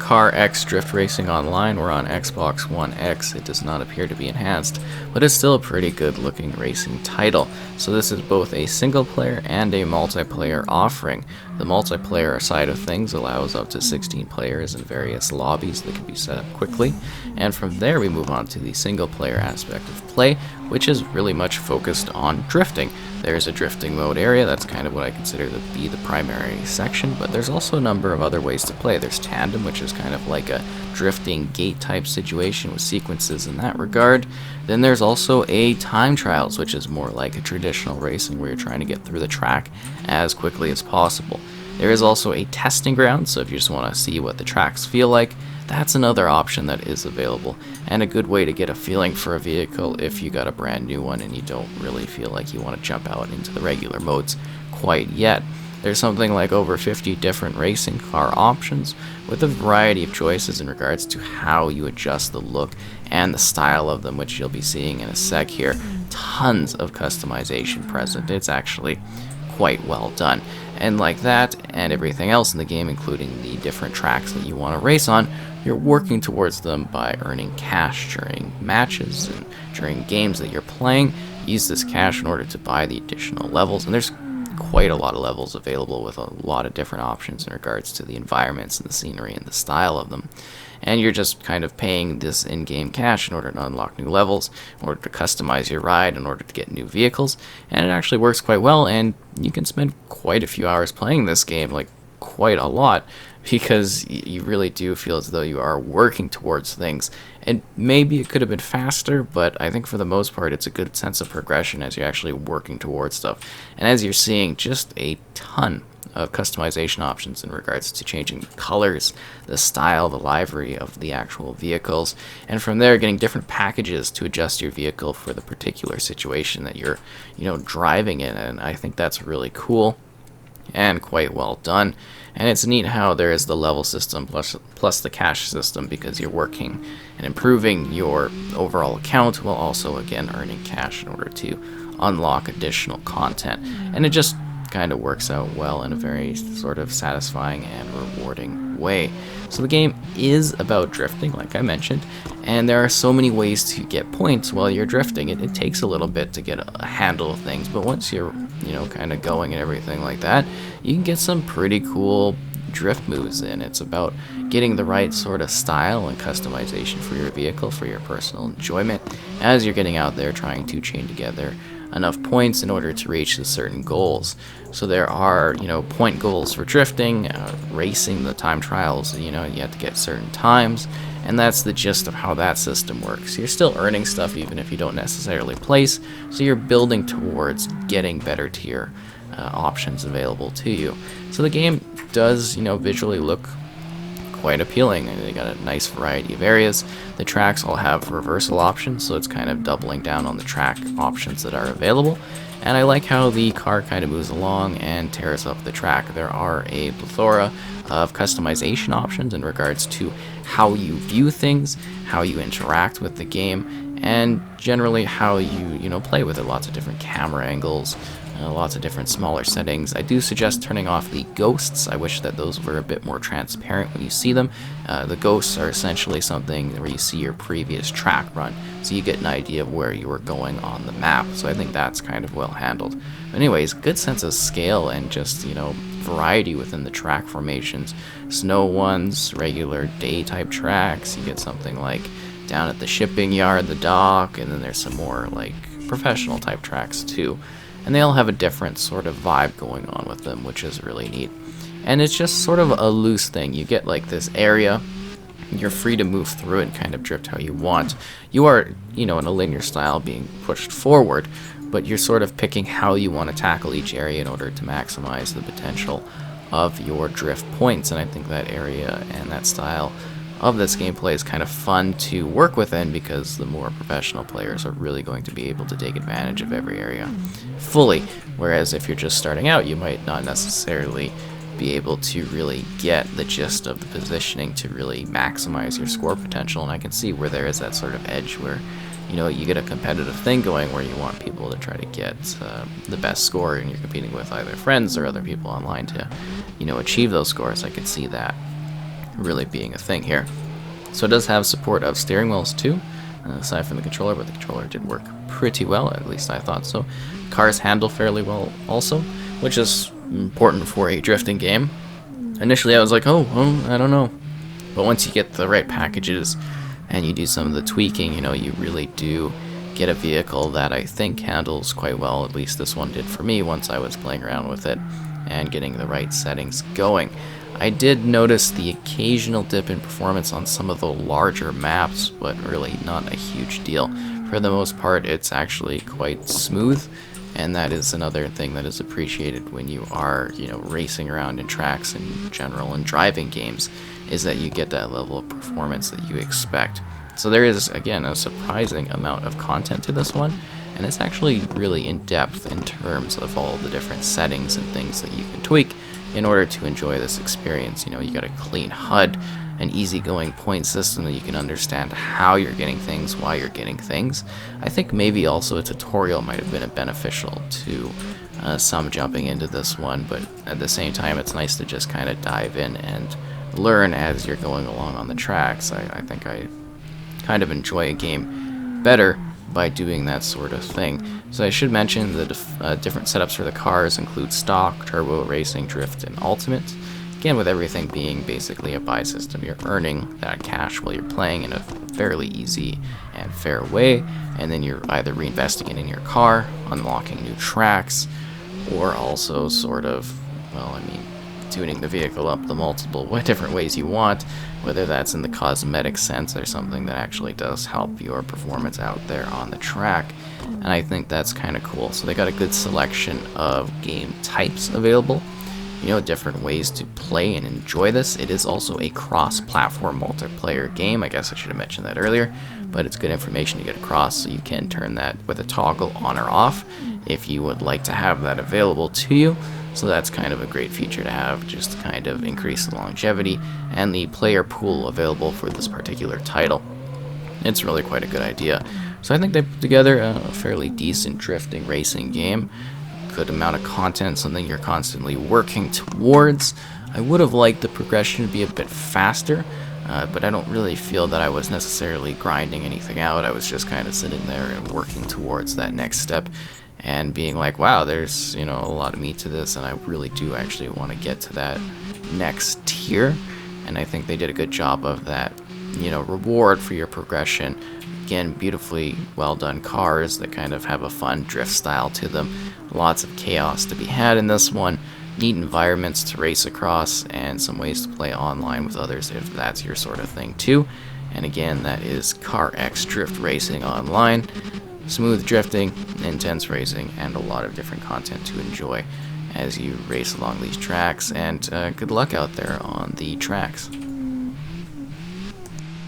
CarX Drift Racing Online. We're on Xbox One X. It does not appear to be enhanced, but it's still a pretty good looking racing title. So this is both a single player and a multiplayer offering. The multiplayer side of things allows up to 16 players in various lobbies that can be set up quickly, and from there we move on to the single player aspect of play, which is really much focused on drifting. There's a drifting mode area, that's kind of what I consider to be the primary section, but there's also a number of other ways to play. There's tandem, which is kind of like a drifting gate type situation with sequences in that regard. Then there's also a time trials, which is more like a traditional racing where you're trying to get through the track as quickly as possible. There is also a testing ground, so if you just want to see what the tracks feel like, that's another option that is available, and a good way to get a feeling for a vehicle if you got a brand new one and you don't really feel like you want to jump out into the regular modes quite yet. There's something like over 50 different racing car options with a variety of choices in regards to how you adjust the look and the style of them, which you'll be seeing in a sec here. Tons of customization present. It's actually quite well done. And like that and everything else in the game, including the different tracks that you want to race on, you're working towards them by earning cash during matches and during games that you're playing. Use this cash in order to buy the additional levels, and there's quite a lot of levels available with a lot of different options in regards to the environments and the scenery and the style of them. And you're just kind of paying this in-game cash in order to unlock new levels, in order to customize your ride, in order to get new vehicles, and it actually works quite well, and you can spend quite a few hours playing this game, like quite a lot, because you really do feel as though you are working towards things. And maybe it could have been faster, but I think for the most part it's a good sense of progression as you're actually working towards stuff. And as you're seeing, just a ton of customization options in regards to changing the colors, the style, the livery of the actual vehicles, and from there getting different packages to adjust your vehicle for the particular situation that you're driving in. And I think that's really cool and quite well done. And it's neat how there is the level system plus the cash system, because you're working and improving your overall account while also again earning cash in order to unlock additional content. And it just kind of works out well in a very sort of satisfying and rewarding way. So the game is about drifting, like I mentioned, and there are so many ways to get points while you're drifting. It takes a little bit to get a handle of things, but once you're kind of going and everything like that, you can get some pretty cool drift moves in. It's about getting the right sort of style and customization for your vehicle for your personal enjoyment as you're getting out there trying to chain together enough points in order to reach the certain goals. So there are point goals for drifting, racing, the time trials, you have to get certain times, and that's the gist of how that system works. You're still earning stuff even if you don't necessarily place, so you're building towards getting better tier options available to you. So the game does visually look quite appealing, and they got a nice variety of areas. The tracks all have reversal options, so it's kind of doubling down on the track options that are available. And I like how the car kind of moves along and tears up the track. There are a plethora of customization options in regards to how you view things, how you interact with the game, and generally how you play with it. Lots of different camera angles, lots of different smaller settings. I do suggest turning off the ghosts. I wish that those were a bit more transparent when you see them. The ghosts are essentially something where you see your previous track run, so you get an idea of where you were going on the map. So I think that's kind of well handled. Anyways, good sense of scale and just variety within the track formations. Snow ones, regular day type tracks. You get something like down at the shipping yard, the dock, and then there's some more like professional type tracks too. And they all have a different sort of vibe going on with them, which is really neat. And it's just sort of a loose thing. You get like this area, you're free to move through it and kind of drift how you want. You are, in a linear style being pushed forward, but you're sort of picking how you want to tackle each area in order to maximize the potential of your drift points. And I think that area and that style of this gameplay is kind of fun to work within, because the more professional players are really going to be able to take advantage of every area fully, whereas if you're just starting out, you might not necessarily be able to really get the gist of the positioning to really maximize your score potential. And I can see where there is that sort of edge where you get a competitive thing going where you want people to try to get the best score, and you're competing with either friends or other people online to achieve those scores. I could see that. really being a thing here. So it does have support of steering wheels too, aside from the controller, but the controller did work pretty well, at least I thought so. Cars handle fairly well also, which is important for a drifting game. Initially I was like, oh, I don't know. But once you get the right packages and you do some of the tweaking, you know, you really do get a vehicle that I think handles quite well. At least this one did for me once I was playing around with it and getting the right settings going. I did notice the occasional dip in performance on some of the larger maps, but really not a huge deal. For the most part, it's actually quite smooth, and that is another thing that is appreciated when you are, you know, racing around in tracks in general and driving games, is that you get that level of performance that you expect. So there is, again, a surprising amount of content to this one, and it's actually really in-depth in terms of all the different settings and things that you can tweak in order to enjoy this experience. You know, you got a clean HUD, an easygoing point system that you can understand how you're getting things, why you're getting things. I think maybe also a tutorial might have been beneficial to some jumping into this one, but at the same time it's nice to just kind of dive in and learn as you're going along on the tracks. I think I kind of enjoy a game better by doing that sort of thing. So I should mention the different setups for the cars include stock, turbo, racing, drift, and ultimate. Again, with everything being basically a buy system, you're earning that cash while you're playing in a fairly easy and fair way, and then you're either reinvesting it in your car, unlocking new tracks, or also sort of, well, I mean, tuning the vehicle up the multiple different ways you want, whether that's in the cosmetic sense or something that actually does help your performance out there on the track. And I think that's kind of cool. So they got a good selection of game types available, you know, different ways to play and enjoy this. It is also a cross-platform multiplayer game. I guess I should have mentioned that earlier, but it's good information to get across, so you can turn that with a toggle on or off if you would like to have that available to you. So that's kind of a great feature to have, just to kind of increase the longevity and the player pool available for this particular title. It's really quite a good idea. So I think they put together a fairly decent drifting racing game. Good amount of content, something you're constantly working towards. I would have liked the progression to be a bit faster, but I don't really feel that I was necessarily grinding anything out. I was just kind of sitting there and working towards that next step and being like, wow, there's, you know, a lot of meat to this, and I really do actually want to get to that next tier. And I think they did a good job of that, you know, reward for your progression. Again, beautifully well done cars that kind of have a fun drift style to them. Lots of chaos to be had in this one. Neat environments to race across, and some ways to play online with others if that's your sort of thing too. And again, that is CarX Drift Racing Online. Smooth drifting, intense racing, and a lot of different content to enjoy as you race along these tracks. And good luck out there on the tracks.